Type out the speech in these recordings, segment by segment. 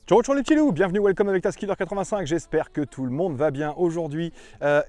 Ciao ciao les petits loups, bienvenue, welcome avec Taskiller 85, j'espère que tout le monde va bien aujourd'hui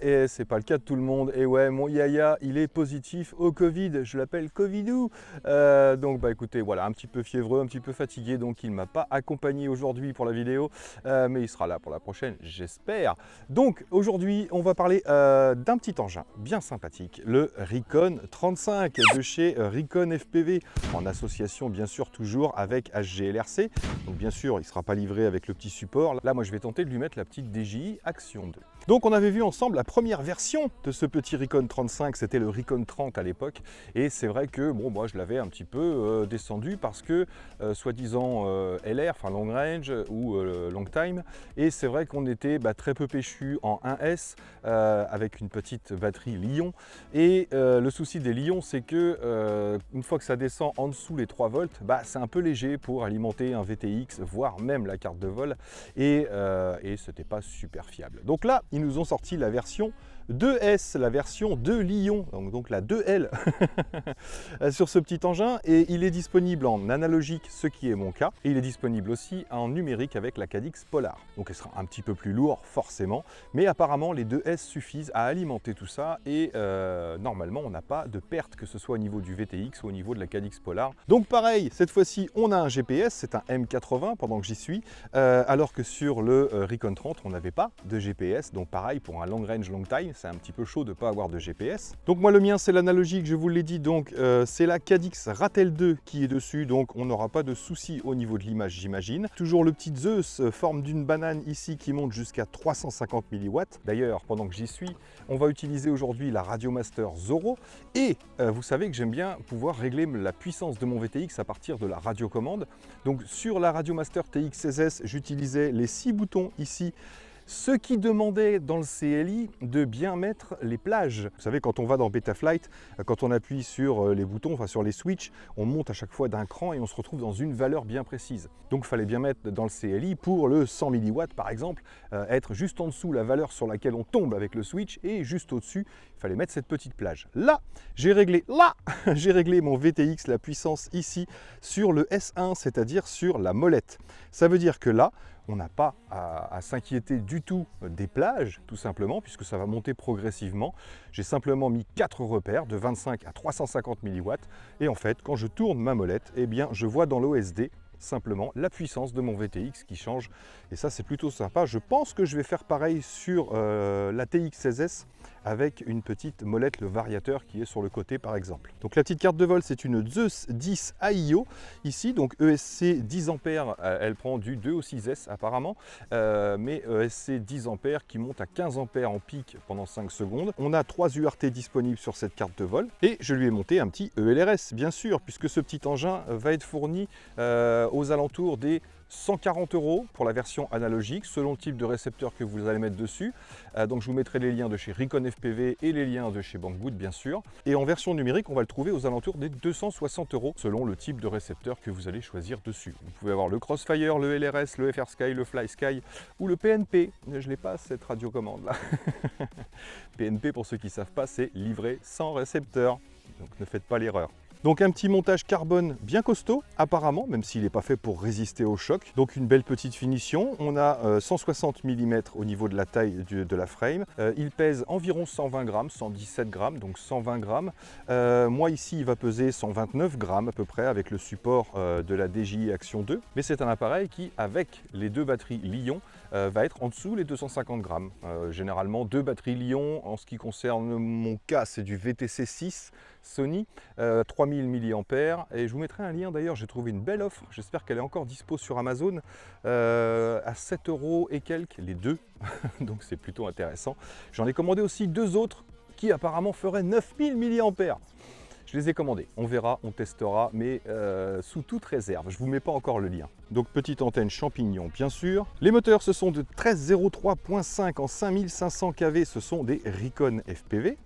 et c'est pas le cas de tout le monde, et ouais mon yaya il est positif au Covid, je l'appelle Covidou, donc bah écoutez voilà un petit peu fiévreux, un petit peu fatigué, donc il m'a pas accompagné aujourd'hui pour la vidéo, mais il sera là pour la prochaine j'espère. Donc aujourd'hui on va parler d'un petit engin bien sympathique, le Recon 35 de chez Recon FPV, en association bien sûr toujours avec HGLRC, donc bien sûr il sera pas livré avec le petit support. Là, moi, je vais tenter de lui mettre la petite DJI Action 2. Donc, on avait vu ensemble la première version de ce petit Recon 35, c'était le Recon 30 à l'époque. Et c'est vrai que, bon, moi, je l'avais un petit peu descendu parce que, soi-disant LR, enfin long range ou long time. Et c'est vrai qu'on était très peu péchu en 1S avec une petite batterie Lion. Et le souci des Lions, c'est que une fois que ça descend en dessous les 3 volts, c'est un peu léger pour alimenter un VTX, voire même la carte de vol, et c'était pas super fiable. Donc là, ils nous ont sorti la version 2S, la version 2 Lion, donc la 2L sur ce petit engin, et il est disponible en analogique, ce qui est mon cas, et il est disponible aussi en numérique avec la Cadix Polar. Donc il sera un petit peu plus lourd forcément, mais apparemment les 2S suffisent à alimenter tout ça, et normalement on n'a pas de perte, que ce soit au niveau du VTX ou au niveau de la Cadix Polar. Donc pareil, cette fois-ci on a un GPS, c'est un M80 pendant que j'y suis, alors que sur le Recon 30 on n'avait pas de GPS, donc pareil pour un long range long time, c'est un petit peu chaud de ne pas avoir de GPS. Donc moi le mien c'est l'analogique, je vous l'ai dit, donc c'est la Cadix Ratel 2 qui est dessus, donc on n'aura pas de souci au niveau de l'image j'imagine. Toujours le petit Zeus, forme d'une banane ici qui monte jusqu'à 350 mW. D'ailleurs pendant que j'y suis, on va utiliser aujourd'hui la Radiomaster Zoro, et vous savez que j'aime bien pouvoir régler la puissance de mon VTX à partir de la radiocommande. Donc sur la Radiomaster TX16S, j'utilisais les 6 boutons ici, ce qui demandait dans le CLI de bien mettre les plages. Vous savez, quand on va dans Betaflight, quand on appuie sur les boutons, enfin sur les switches, on monte à chaque fois d'un cran et on se retrouve dans une valeur bien précise. Donc il fallait bien mettre dans le CLI pour le 100 mW par exemple, être juste en dessous la valeur sur laquelle on tombe avec le switch, et juste au-dessus, il fallait mettre cette petite plage. Là, j'ai réglé mon VTX, la puissance ici, sur le S1, c'est-à-dire sur la molette. Ça veut dire que là, on n'a pas à s'inquiéter du tout des plages, tout simplement, puisque ça va monter progressivement. J'ai simplement mis 4 repères de 25 à 350 mW, et en fait, quand je tourne ma molette, eh bien, je vois dans l'OSD simplement la puissance de mon VTX qui change, et ça c'est plutôt sympa. Je pense que je vais faire pareil sur la TX16S avec une petite molette, le variateur qui est sur le côté par exemple. Donc la petite carte de vol, c'est une Zeus 10 AIO ici, donc ESC 10 A, elle prend du 2 au 6S apparemment, mais ESC 10 A qui monte à 15 A en pic pendant 5 secondes. On a 3 URT disponibles sur cette carte de vol, et je lui ai monté un petit ELRS bien sûr, puisque ce petit engin va être fourni aux alentours des 140 € pour la version analogique, selon le type de récepteur que vous allez mettre dessus. Donc je vous mettrai les liens de chez Recon FPV et les liens de chez Banggood bien sûr. Et en version numérique, on va le trouver aux alentours des 260 € selon le type de récepteur que vous allez choisir dessus. Vous pouvez avoir le Crossfire, le LRS, le FrSky, le FlySky ou le PNP. Je n'ai pas cette radiocommande là. PNP, pour ceux qui ne savent pas, c'est livré sans récepteur. Donc ne faites pas l'erreur. Donc un petit montage carbone bien costaud apparemment, même s'il n'est pas fait pour résister au choc. Donc une belle petite finition. On a 160 mm au niveau de la taille de la frame. Il pèse environ 120 grammes, 117 grammes, donc 120 grammes. Moi ici il va peser 129 grammes à peu près avec le support de la DJI Action 2. Mais c'est un appareil qui, avec les 2 batteries Lion, va être en dessous les 250 grammes. Généralement 2 batteries Lion, en ce qui concerne mon cas c'est du VTC 6 Sony, 3000 mAh, et je vous mettrai un lien d'ailleurs, j'ai trouvé une belle offre, j'espère qu'elle est encore dispo sur Amazon, à 7 € et quelques, les deux, donc c'est plutôt intéressant. J'en ai commandé aussi 2 autres qui apparemment feraient 9000 mAh. Je les ai commandés, on verra, on testera, mais sous toute réserve. Je ne vous mets pas encore le lien. Donc petite antenne champignon bien sûr. Les moteurs, ce sont de 1303.5 en 5500 kV, ce sont des Recon FPV.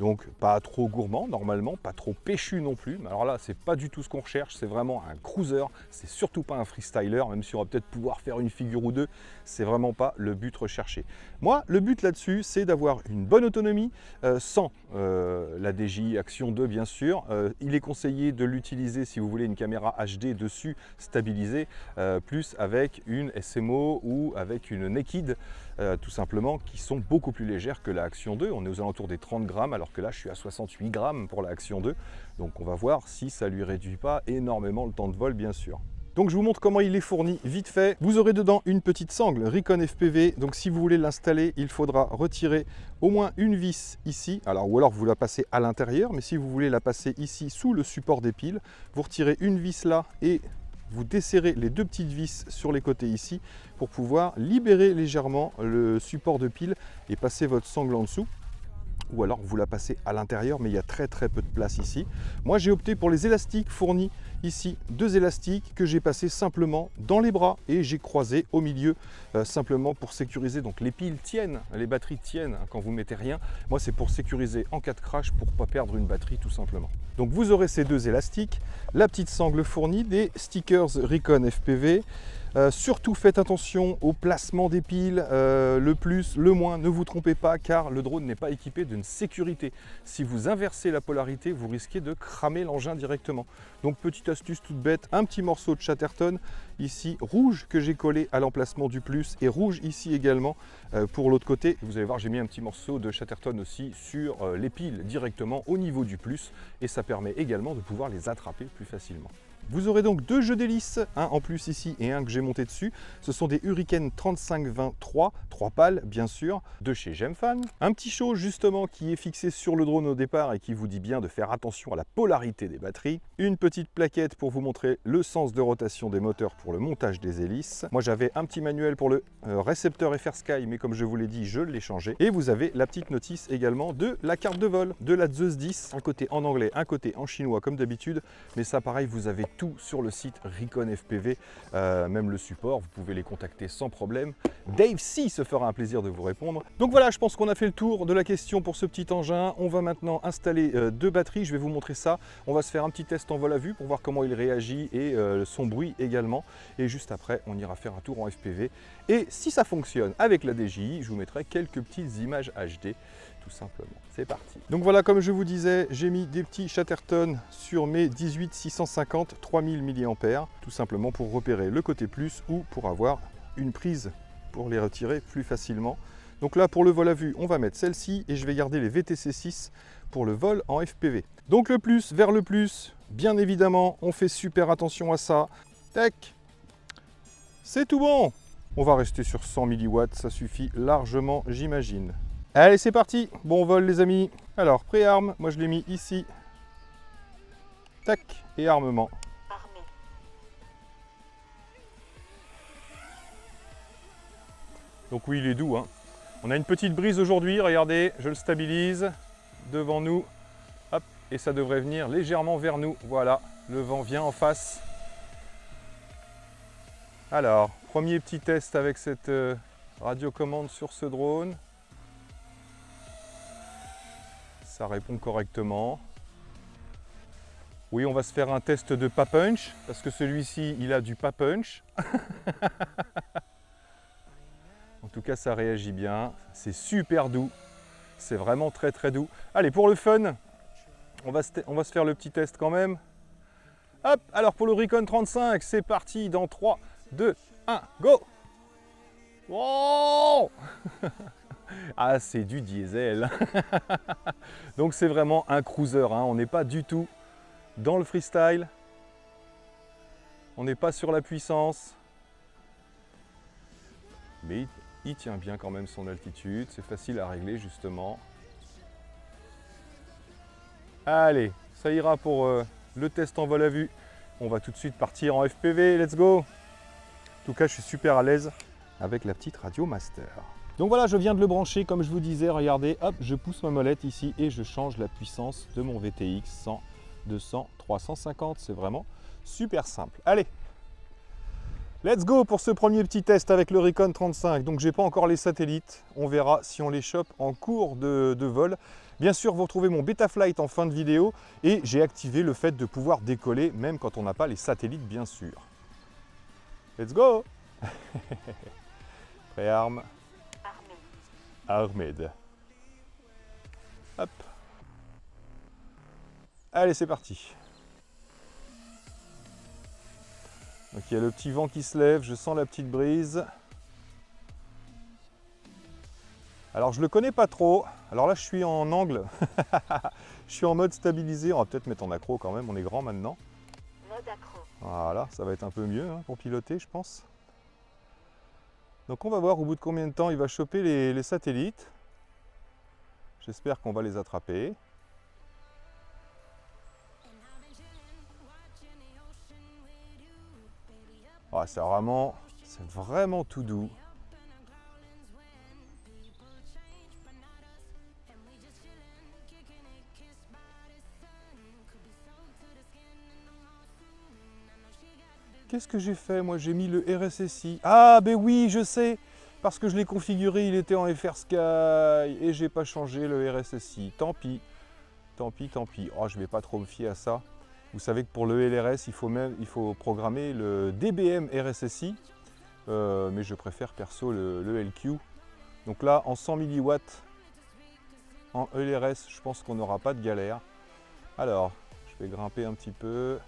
Donc pas trop gourmand normalement, pas trop péchu non plus. Mais alors là, c'est pas du tout ce qu'on recherche, c'est vraiment un cruiser, c'est surtout pas un freestyler, même si on va peut-être pouvoir faire une figure ou deux, c'est vraiment pas le but recherché. Moi, le but là-dessus, c'est d'avoir une bonne autonomie sans la DJI Action 2 bien sûr. Il est conseillé de l'utiliser si vous voulez une caméra HD dessus stabilisée, plus avec une SMO ou avec une Naked, tout simplement, qui sont beaucoup plus légères que la Action 2. On est aux alentours des 30 grammes, alors que là je suis à 68 grammes pour la Action 2. Donc on va voir si ça lui réduit pas énormément le temps de vol bien sûr. Donc je vous montre comment il est fourni vite fait. Vous aurez dedans une petite sangle Recon FPV. Donc si vous voulez l'installer, il faudra retirer au moins une vis ici. Ou alors vous la passez à l'intérieur, mais si vous voulez la passer ici sous le support des piles, vous retirez une vis là et vous desserrez les deux petites vis sur les côtés ici pour pouvoir libérer légèrement le support de pile et passer votre sangle en dessous. Ou alors vous la passez à l'intérieur, mais il y a très peu de place ici. Moi j'ai opté pour les élastiques fournis ici, 2 élastiques que j'ai passés simplement dans les bras et j'ai croisé au milieu simplement pour sécuriser. Donc les piles tiennent, les batteries tiennent quand vous mettez rien. Moi c'est pour sécuriser en cas de crash, pour ne pas perdre une batterie tout simplement. Donc vous aurez ces 2 élastiques, la petite sangle fournie, des stickers Recon FPV. Surtout faites attention au placement des piles, le plus, le moins, ne vous trompez pas car le drone n'est pas équipé d'une sécurité. Si vous inversez la polarité, vous risquez de cramer l'engin directement. Donc petite astuce toute bête, un petit morceau de Chatterton ici, rouge que j'ai collé à l'emplacement du plus et rouge ici également pour l'autre côté. Vous allez voir, j'ai mis un petit morceau de Chatterton aussi sur les piles directement au niveau du plus et ça permet également de pouvoir les attraper plus facilement. Vous aurez donc 2 jeux d'hélices, un en plus ici et un que j'ai monté dessus. Ce sont des Hurricane 35-20-3, 3 pales bien sûr, de chez Gemfan. Un petit show justement qui est fixé sur le drone au départ et qui vous dit bien de faire attention à la polarité des batteries. Une petite plaquette pour vous montrer le sens de rotation des moteurs pour le montage des hélices. Moi j'avais un petit manuel pour le récepteur FR Sky, mais comme je vous l'ai dit, je l'ai changé. Et vous avez la petite notice également de la carte de vol de la Zeus 10, un côté en anglais, un côté en chinois comme d'habitude. Mais ça pareil, vous avez tout sur le site Recon FPV, même le support, vous pouvez les contacter sans problème. Dave C se fera un plaisir de vous répondre. Donc voilà, je pense qu'on a fait le tour de la question pour ce petit engin. On va maintenant installer 2 batteries, je vais vous montrer ça. On va se faire un petit test en vol à vue pour voir comment il réagit et son bruit également. Et juste après, on ira faire un tour en FPV. Et si ça fonctionne avec la DJI, je vous mettrai quelques petites images HD. Tout simplement. C'est parti. Donc voilà, comme je vous disais, j'ai mis des petits Chatterton sur mes 18-650 3000 mAh, tout simplement pour repérer le côté plus ou pour avoir une prise pour les retirer plus facilement. Donc là, pour le vol à vue, on va mettre celle-ci et je vais garder les VTC6 pour le vol en FPV. Donc le plus vers le plus, bien évidemment, on fait super attention à ça. Tac, c'est tout bon. On va rester sur 100 mW, ça suffit largement, j'imagine. Allez, c'est parti, bon vol les amis. Alors, préarme, moi je l'ai mis ici. Tac, et armement. Donc oui, il est doux, hein. On a une petite brise aujourd'hui, regardez, je le stabilise devant nous. Hop, et ça devrait venir légèrement vers nous. Voilà, le vent vient en face. Alors, premier petit test avec cette radiocommande sur ce drone. Ça répond correctement. Oui, on va se faire un test de pas punch, parce que celui-ci, il a du pas punch. En tout cas, ça réagit bien. C'est super doux. C'est vraiment très doux. Allez, pour le fun, on va se faire le petit test quand même. Hop, alors pour le Recon 35, c'est parti dans 3, 2, 1, go! Wow. Ah, c'est du diesel. Donc c'est vraiment un cruiser, hein. On n'est pas du tout dans le freestyle. On n'est pas sur la puissance. Mais il tient bien quand même son altitude. C'est facile à régler justement. Allez, ça ira pour le test en vol à vue. On va tout de suite partir en FPV. Let's go! En tout cas, je suis super à l'aise avec la petite Radio Master. Donc voilà, je viens de le brancher comme je vous disais, regardez, hop, je pousse ma molette ici et je change la puissance de mon VTX 100, 200, 350, c'est vraiment super simple. Allez, Let's go pour ce premier petit test avec le Recon 35. Donc j'ai pas encore les satellites, on verra si on les chope en cours de vol. Bien sûr, vous retrouvez mon Betaflight en fin de vidéo et j'ai activé le fait de pouvoir décoller même quand on n'a pas les satellites, bien sûr. Let's go. Préarme. Armed. Hop. Allez, c'est parti. Donc il y a le petit vent qui se lève, je sens la petite brise. Alors je le connais pas trop. Alors là je suis en angle. Je suis en mode stabilisé. On va peut-être mettre en accro quand même, on est grand maintenant. Mode accro. Voilà, ça va être un peu mieux hein, pour piloter je pense. Donc on va voir au bout de combien de temps il va choper les satellites. J'espère qu'on va les attraper. Ah, c'est vraiment tout doux. Qu'est-ce que j'ai fait? Moi, j'ai mis le RSSI. Ah, ben oui, je sais. Parce que je l'ai configuré, il était en FR Sky et j'ai pas changé le RSSI. Tant pis. Tant pis, tant pis. Oh, je vais pas trop me fier à ça. Vous savez que pour le LRS, il faut programmer le DBM RSSI. Mais je préfère perso le LQ. Donc là, en 100 mW, en LRS, je pense qu'on n'aura pas de galère. Alors, je vais grimper un petit peu.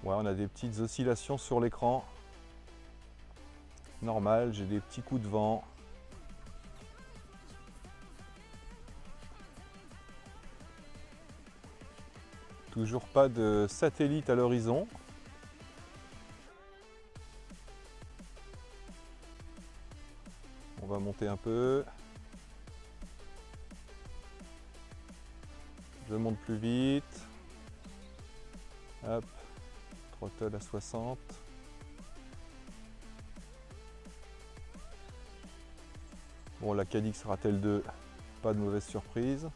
Ouais, on a des petites oscillations sur l'écran. Normal, j'ai des petits coups de vent. Toujours pas de satellite à l'horizon. On va monter un peu. Je monte plus vite. Hop, throttle à 60. Bon, la Cadix Ratel 2, pas de mauvaise surprise.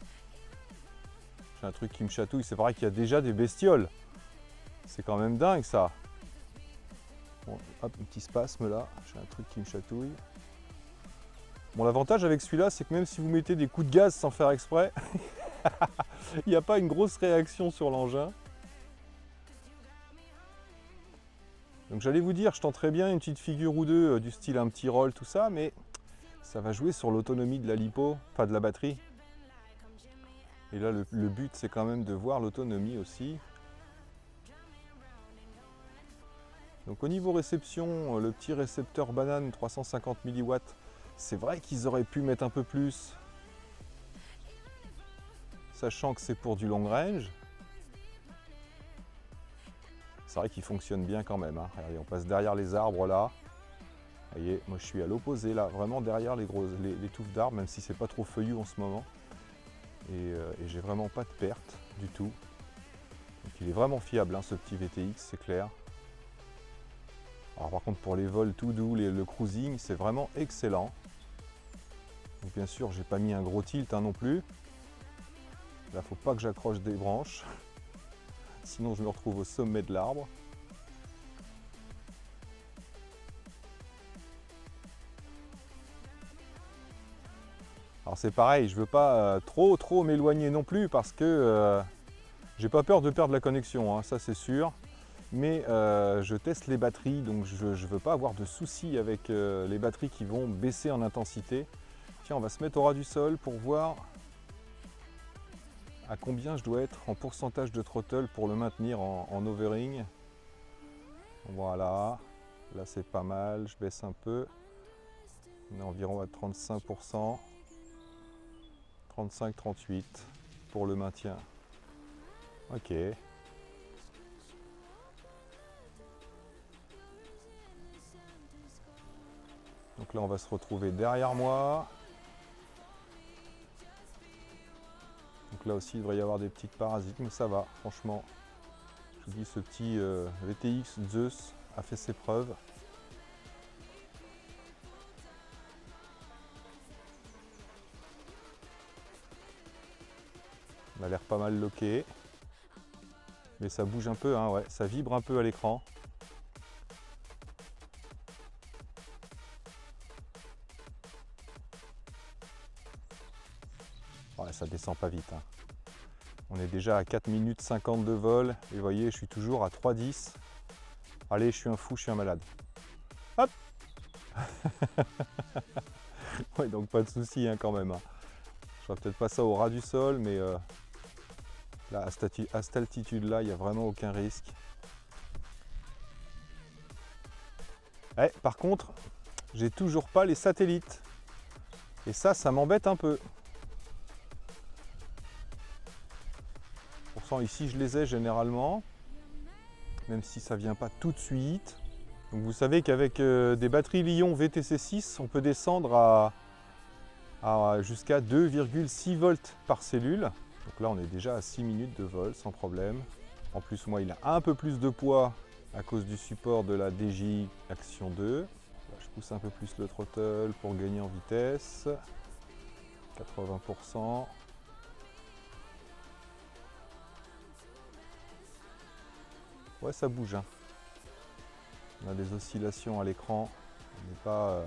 J'ai un truc qui me chatouille, c'est vrai qu'il y a déjà des bestioles. C'est quand même dingue ça. Bon, hop, un petit spasme là, j'ai un truc qui me chatouille. Bon, l'avantage avec celui-là, c'est que même si vous mettez des coups de gaz sans faire exprès, il n'y a pas une grosse réaction sur l'engin. Donc j'allais vous dire, je tenterais bien une petite figure ou deux du style un petit roll, tout ça, mais ça va jouer sur l'autonomie de la lipo, enfin de la batterie. Et là, le but, c'est quand même de voir l'autonomie aussi. Donc au niveau réception, le petit récepteur banane 350 mW, c'est vrai qu'ils auraient pu mettre un peu plus, sachant que c'est pour du long range. C'est vrai qu'il fonctionne bien quand même. Hein. Regardez, on passe derrière les arbres là. Vous voyez, moi je suis à l'opposé là, vraiment derrière les touffes d'arbres, même si c'est pas trop feuillu en ce moment. Et j'ai vraiment pas de perte du tout. Donc il est vraiment fiable hein, ce petit VTX, c'est clair. Alors par contre pour les vols tout doux, le cruising, c'est vraiment excellent. Donc bien sûr, j'ai pas mis un gros tilt hein, non plus. Là, faut pas que j'accroche des branches. Sinon, je me retrouve au sommet de l'arbre. Alors c'est pareil, je veux pas trop m'éloigner non plus parce que j'ai pas peur de perdre la connexion, hein, ça c'est sûr. Mais je teste les batteries, donc je ne veux pas avoir de soucis avec les batteries qui vont baisser en intensité. Tiens, on va se mettre au ras du sol pour voir à combien je dois être en pourcentage de throttle pour le maintenir en overing. Voilà, là c'est pas mal, je baisse un peu. On est environ à 35%, 35-38 pour le maintien. Ok. Donc là on va se retrouver derrière moi. Donc là aussi il devrait y avoir des petites parasites, mais ça va, franchement. Je vous dis, ce petit VTX Zeus a fait ses preuves. On a l'air pas mal loqué. Mais ça bouge un peu, hein, ouais, ça vibre un peu à l'écran. Ouais, ça descend pas vite, hein. On est déjà à 4 minutes 50 de vol. Et vous voyez, je suis toujours à 3,10. Allez, je suis un fou, je suis un malade. Hop. Ouais, donc pas de souci hein, quand même. Hein. Je ferai peut-être pas ça au ras du sol, mais là, à cette altitude-là, il n'y a vraiment aucun risque. Eh, par contre, j'ai toujours pas les satellites. Et ça m'embête un peu. Pourtant, ici, je les ai généralement, même si ça vient pas tout de suite. Donc, vous savez qu'avec des batteries Li-ion VTC6, on peut descendre à jusqu'à 2,6 volts par cellule. Donc là, on est déjà à 6 minutes de vol sans problème. En plus, moi, il a un peu plus de poids à cause du support de la DJI Action 2. Là, je pousse un peu plus le throttle pour gagner en vitesse. 80%. Ouais, ça bouge. Hein. On a des oscillations à l'écran. On n'est pas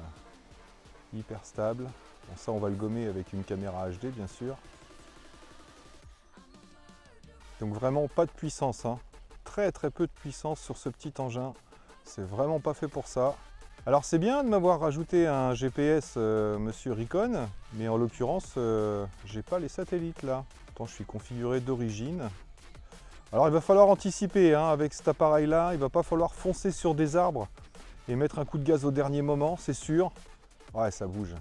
hyper stable. Bon, ça, on va le gommer avec une caméra HD, bien sûr. Donc vraiment pas de puissance. Hein. Très peu de puissance sur ce petit engin. C'est vraiment pas fait pour ça. Alors c'est bien de m'avoir rajouté un GPS Monsieur Recon, mais en l'occurrence, j'ai pas les satellites là. Pourtant, je suis configuré d'origine. Alors il va falloir anticiper hein, avec cet appareil là, il va pas falloir foncer sur des arbres et mettre un coup de gaz au dernier moment, c'est sûr. Ouais, ça bouge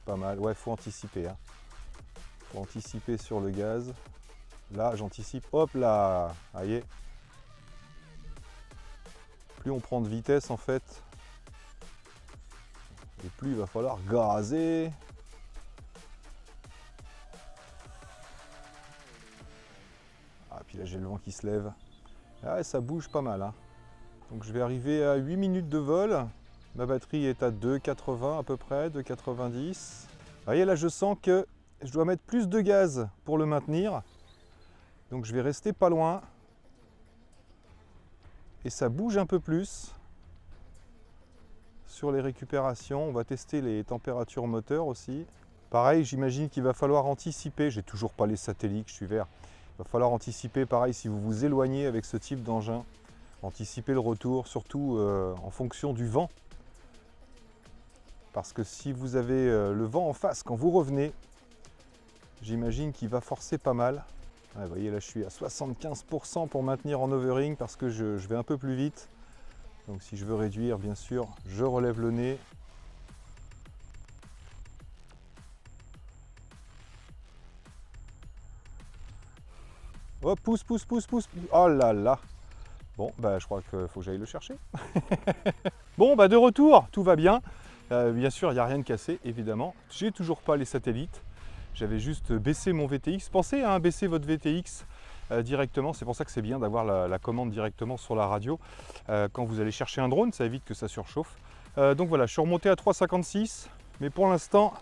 pas mal. Ouais, faut anticiper. Hein. Faut anticiper sur le gaz. Là, j'anticipe. Hop là, ça y est. Plus on prend de vitesse en fait, et plus il va falloir gazer. Ah, puis là j'ai le vent qui se lève. Ah, ça bouge pas mal. Hein. Donc je vais arriver à 8 minutes de vol. Ma batterie est à 2,80 à peu près, 2,90. Vous voyez là je sens que je dois mettre plus de gaz pour le maintenir. Donc je vais rester pas loin. Et ça bouge un peu plus. Sur les récupérations, on va tester les températures moteur aussi. Pareil, j'imagine qu'il va falloir anticiper. J'ai toujours pas les satellites, je suis vert. Il va falloir anticiper, pareil, si vous vous éloignez avec ce type d'engin. Anticiper le retour, surtout en fonction du vent. Parce que si vous avez le vent en face quand vous revenez, j'imagine qu'il va forcer pas mal. Ouais, vous voyez, là je suis à 75% pour maintenir en overing parce que je vais un peu plus vite. Donc si je veux réduire, bien sûr, je relève le nez. Oh, pousse. Oh là là. Bon, bah je crois qu'il faut que j'aille le chercher. Bon, bah de retour, tout va bien. Bien sûr, il n'y a rien de cassé, évidemment. J'ai toujours pas les satellites. J'avais juste baissé mon VTX. Pensez à baisser votre VTX directement. C'est pour ça que c'est bien d'avoir la commande directement sur la radio. Quand vous allez chercher un drone, ça évite que ça surchauffe. Donc voilà, je suis remonté à 3,56. Mais pour l'instant,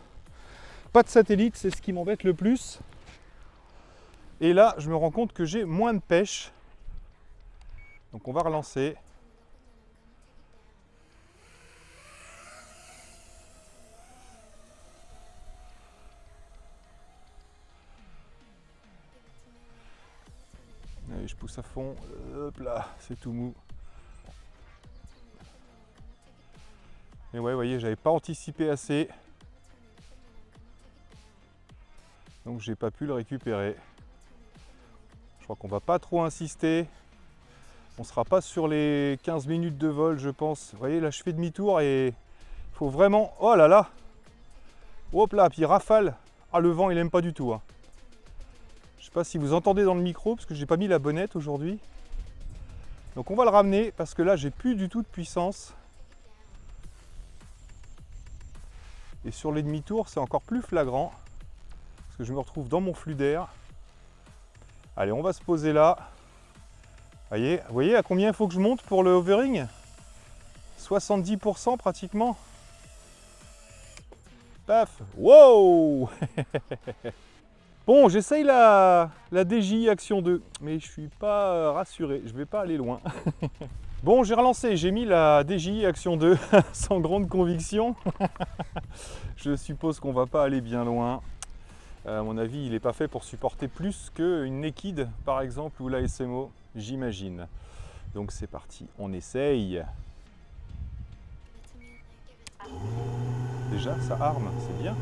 pas de satellite, c'est ce qui m'embête le plus. Et là, je me rends compte que j'ai moins de pêche. Donc on va relancer. Allez, je pousse à fond. Hop là, c'est tout mou. Et ouais, vous voyez, j'avais pas anticipé assez. Donc j'ai pas pu le récupérer. Je crois qu'on va pas trop insister. On sera pas sur les 15 minutes de vol, je pense. Vous voyez, là je fais demi-tour et il faut vraiment... Oh là là! Hop là, puis rafale. Ah, le vent, il aime pas du tout. Hein. Je sais pas si vous entendez dans le micro, parce que j'ai pas mis la bonnette aujourd'hui. Donc on va le ramener, parce que là, j'ai plus du tout de puissance. Et sur les demi-tours, c'est encore plus flagrant. Parce que je me retrouve dans mon flux d'air. Allez, on va se poser là. Vous voyez à combien il faut que je monte pour le hovering? 70% pratiquement. Paf! Wow! Bon, j'essaye la DJI Action 2, mais je suis pas rassuré, je vais pas aller loin. Bon, j'ai relancé, j'ai mis la DJI Action 2 sans grande conviction. Je suppose qu'on va pas aller bien loin. À mon avis, il n'est pas fait pour supporter plus qu'une Naked, par exemple, ou la SMO, j'imagine. Donc c'est parti, on essaye. Déjà, ça arme, c'est bien.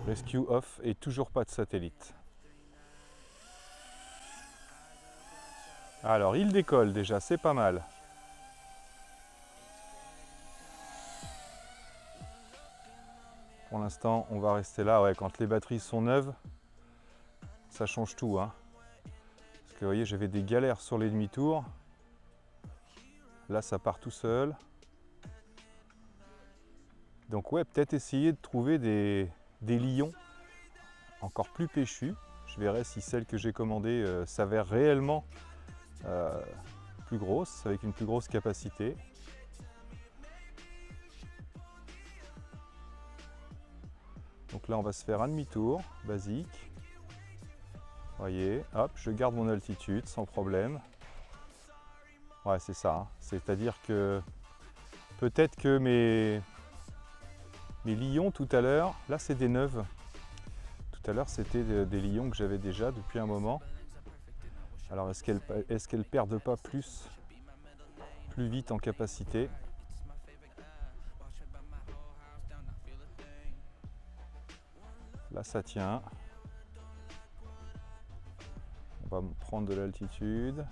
Rescue off et toujours pas de satellite. Alors, il décolle déjà, c'est pas mal. Pour l'instant, on va rester là. Ouais, quand les batteries sont neuves, ça change tout, hein. Parce que vous voyez, j'avais des galères sur les demi-tours. Là, ça part tout seul. Donc ouais, peut-être essayer de trouver des lions encore plus péchus. Je verrai si celle que j'ai commandée s'avère réellement plus grosse, avec une plus grosse capacité. Donc là, on va se faire un demi-tour, basique. Voyez, hop, je garde mon altitude sans problème. Ouais, c'est ça, hein. C'est-à-dire que peut-être que mes lions tout à l'heure, là c'est des neuves. Tout à l'heure c'était des lions que j'avais déjà depuis un moment. Alors est-ce qu'elles perdent pas plus vite en capacité? Là ça tient. On va prendre de l'altitude.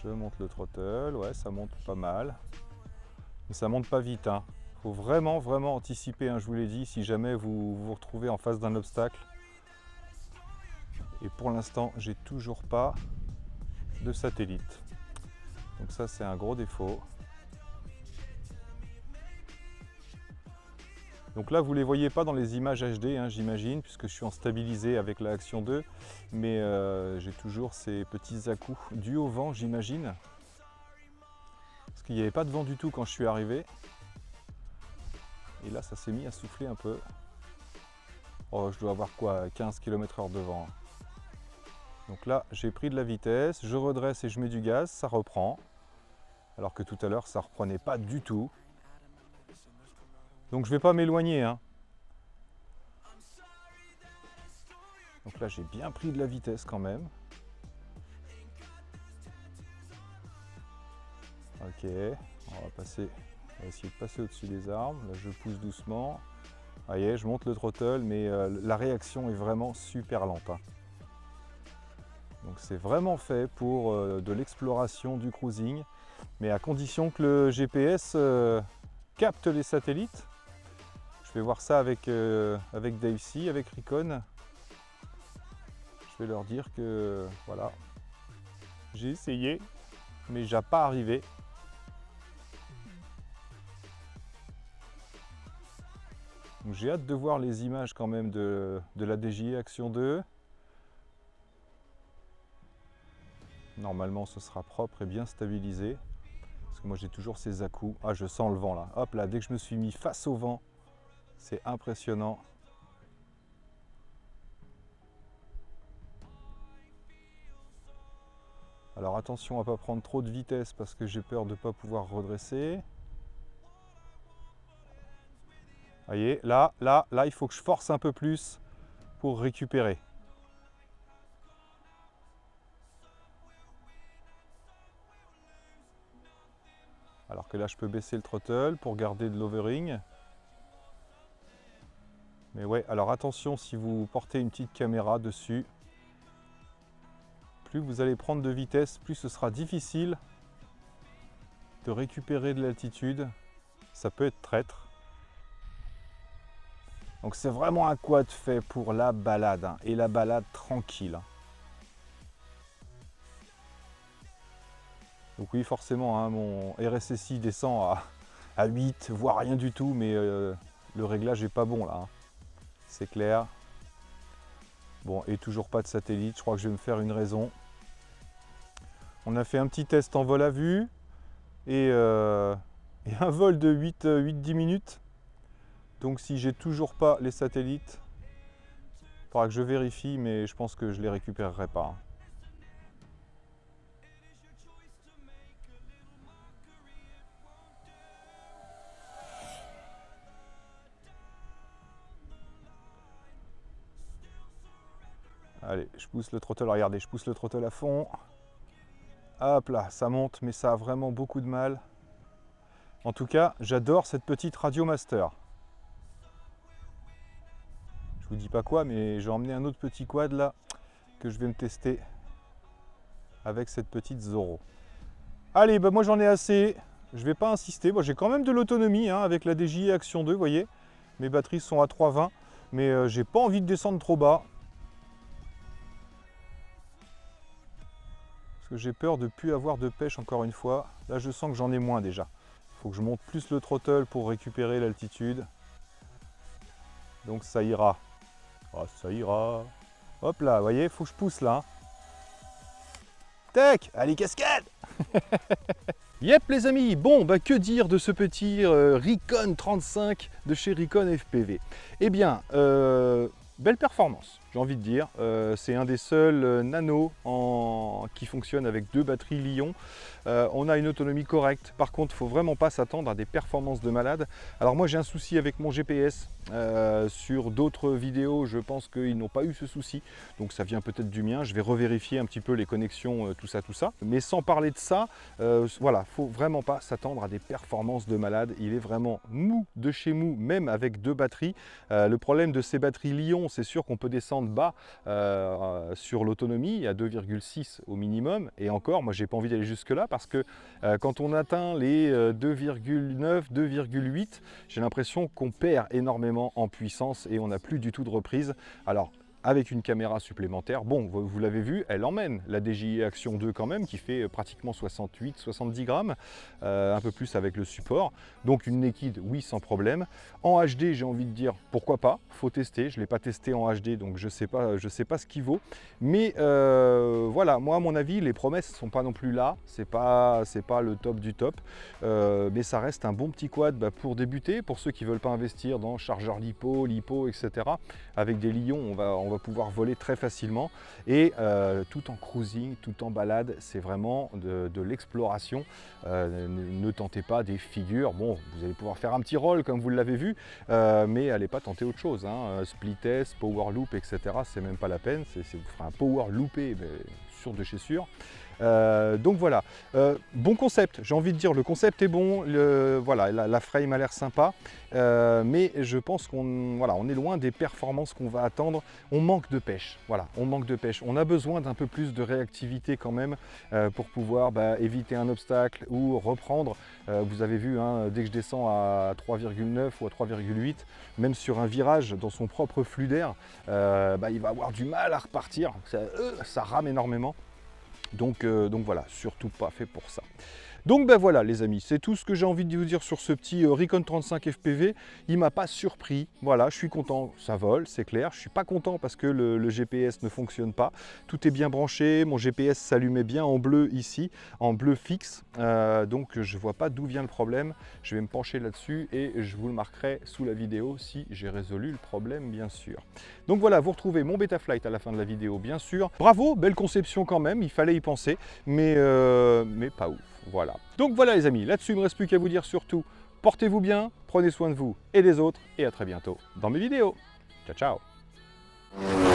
Je monte le throttle, ouais ça monte pas mal. Mais ça monte pas vite, hein. Faut vraiment anticiper, hein, je vous l'ai dit, si jamais vous vous retrouvez en face d'un obstacle. Et pour l'instant, j'ai toujours pas de satellite. Donc ça, c'est un gros défaut. Donc là, vous ne les voyez pas dans les images HD, hein, j'imagine, puisque je suis en stabilisé avec la Action 2. Mais j'ai toujours ces petits à-coups dus au vent, j'imagine. Parce qu'il n'y avait pas de vent du tout quand je suis arrivé. Et là, ça s'est mis à souffler un peu. Oh, je dois avoir quoi, 15 km/h de vent. Donc là, j'ai pris de la vitesse, je redresse et je mets du gaz, ça reprend. Alors que tout à l'heure, ça ne reprenait pas du tout. Donc je ne vais pas m'éloigner, hein. Donc là, j'ai bien pris de la vitesse quand même. Ok, on va essayer de passer au-dessus des arbres. Là, je pousse doucement. Vous voyez, je monte le throttle, mais la réaction est vraiment super lente, hein. Donc c'est vraiment fait pour de l'exploration, du cruising, mais à condition que le GPS capte les satellites. Je vais voir ça avec Dave-C, avec Recon. Je vais leur dire que voilà, j'ai essayé, mais j'ai pas arrivé. J'ai hâte de voir les images quand même de la DJI Action 2. Normalement, ce sera propre et bien stabilisé. Parce que moi, j'ai toujours ces à-coups. Ah, je sens le vent là. Hop là, dès que je me suis mis face au vent, c'est impressionnant. Alors attention à ne pas prendre trop de vitesse parce que j'ai peur de ne pas pouvoir redresser. Vous voyez, là, il faut que je force un peu plus pour récupérer. Alors que là, je peux baisser le throttle pour garder de l'overing. Mais ouais, alors attention si vous portez une petite caméra dessus. Plus vous allez prendre de vitesse, plus ce sera difficile de récupérer de l'altitude. Ça peut être traître. Donc c'est vraiment un quad fait pour la balade, hein, et la balade tranquille. Donc oui, forcément, hein, mon RSSI descend à 8, voire rien du tout, mais le réglage n'est pas bon là, hein. C'est clair. Bon, et toujours pas de satellite, je crois que je vais me faire une raison. On a fait un petit test en vol à vue et un vol de 8-10 minutes. Donc si j'ai toujours pas les satellites, il faudra que je vérifie, mais je pense que je les récupérerai pas. Allez, je pousse le throttle, regardez, je pousse le throttle à fond. Hop là, ça monte, mais ça a vraiment beaucoup de mal. En tout cas, j'adore cette petite Radiomaster. Je vous dis pas quoi, mais j'ai emmené un autre petit quad là, que je vais me tester avec cette petite Zorro. Allez, bah moi j'en ai assez, je vais pas insister. Bon, j'ai quand même de l'autonomie hein, avec la DJI Action 2, vous voyez. Mes batteries sont à 3,20, mais j'ai pas envie de descendre trop bas. Parce que j'ai peur de ne plus avoir de pêche encore une fois. Là, je sens que j'en ai moins déjà. Il faut que je monte plus le throttle pour récupérer l'altitude. Donc ça ira. Oh, ça ira. Hop là, vous voyez, il faut que je pousse là. Tac, allez, cascade. Yep les amis, bon bah que dire de ce petit Recon 35 de chez Recon FPV. Eh bien, belle performance, j'ai envie de dire. C'est un des seuls nano qui fonctionne avec 2 batteries Li-ion. On a une autonomie correcte. Par contre, il ne faut vraiment pas s'attendre à des performances de malade. Alors moi, j'ai un souci avec mon GPS. Sur d'autres vidéos, je pense qu'ils n'ont pas eu ce souci. Donc ça vient peut-être du mien. Je vais revérifier un petit peu les connexions, tout ça. Mais sans parler de ça, voilà, faut vraiment pas s'attendre à des performances de malade. Il est vraiment mou de chez mou, même avec 2 batteries. Le problème de ces batteries Li-ion, c'est sûr qu'on peut descendre bas sur l'autonomie, à 2,6 au minimum. Et encore, moi, j'ai pas envie d'aller jusque-là parce que quand on atteint les 2,9, 2,8, j'ai l'impression qu'on perd énormément en puissance et on n'a plus du tout de reprise. Alors, avec une caméra supplémentaire, bon, vous l'avez vu, elle emmène la DJI Action 2 quand même, qui fait pratiquement 68-70 grammes, un peu plus avec le support. Donc une naked, oui, sans problème. En HD, j'ai envie de dire, pourquoi pas, faut tester. Je ne l'ai pas testé en HD, donc je sais pas ce qu'il vaut. Mais voilà, moi, à mon avis, les promesses ne sont pas non plus là. C'est pas le top du top. Mais ça reste un bon petit quad pour débuter, pour ceux qui ne veulent pas investir dans chargeur lipo, etc. Avec des Li-ion, on va pouvoir voler très facilement et tout en cruising, tout en balade, c'est vraiment de l'exploration. Ne tentez pas des figures. Bon, vous allez pouvoir faire un petit roll comme vous l'avez vu, mais allez pas tenter autre chose. Hein. Split S, power loop, etc. C'est même pas la peine. Vous ferez un power loopé, mais sûr de chez sûr. Donc voilà, bon concept, j'ai envie de dire, le concept est bon, voilà, la frame a l'air sympa, mais je pense on est loin des performances qu'on va attendre. On manque de pêche, voilà, on manque de pêche. On a besoin d'un peu plus de réactivité quand même pour pouvoir éviter un obstacle ou reprendre. Vous avez vu, hein, dès que je descends à 3,9 ou à 3,8, même sur un virage dans son propre flux d'air, il va avoir du mal à repartir, ça rame énormément. Donc voilà, surtout pas fait pour ça. Donc voilà les amis, c'est tout ce que j'ai envie de vous dire sur ce petit Recon 35 FPV. Il m'a pas surpris, voilà, je suis content, ça vole, c'est clair. Je suis pas content parce que le GPS ne fonctionne pas. Tout est bien branché, mon GPS s'allumait bien en bleu ici, en bleu fixe. Donc je vois pas d'où vient le problème. Je vais me pencher là-dessus et je vous le marquerai sous la vidéo si j'ai résolu le problème bien sûr. Donc voilà, vous retrouvez mon Betaflight à la fin de la vidéo bien sûr. Bravo, belle conception quand même, il fallait y penser, mais pas ouf. Voilà. Donc voilà les amis, là-dessus il ne me reste plus qu'à vous dire surtout, portez-vous bien, prenez soin de vous et des autres, et à très bientôt dans mes vidéos. Ciao, ciao.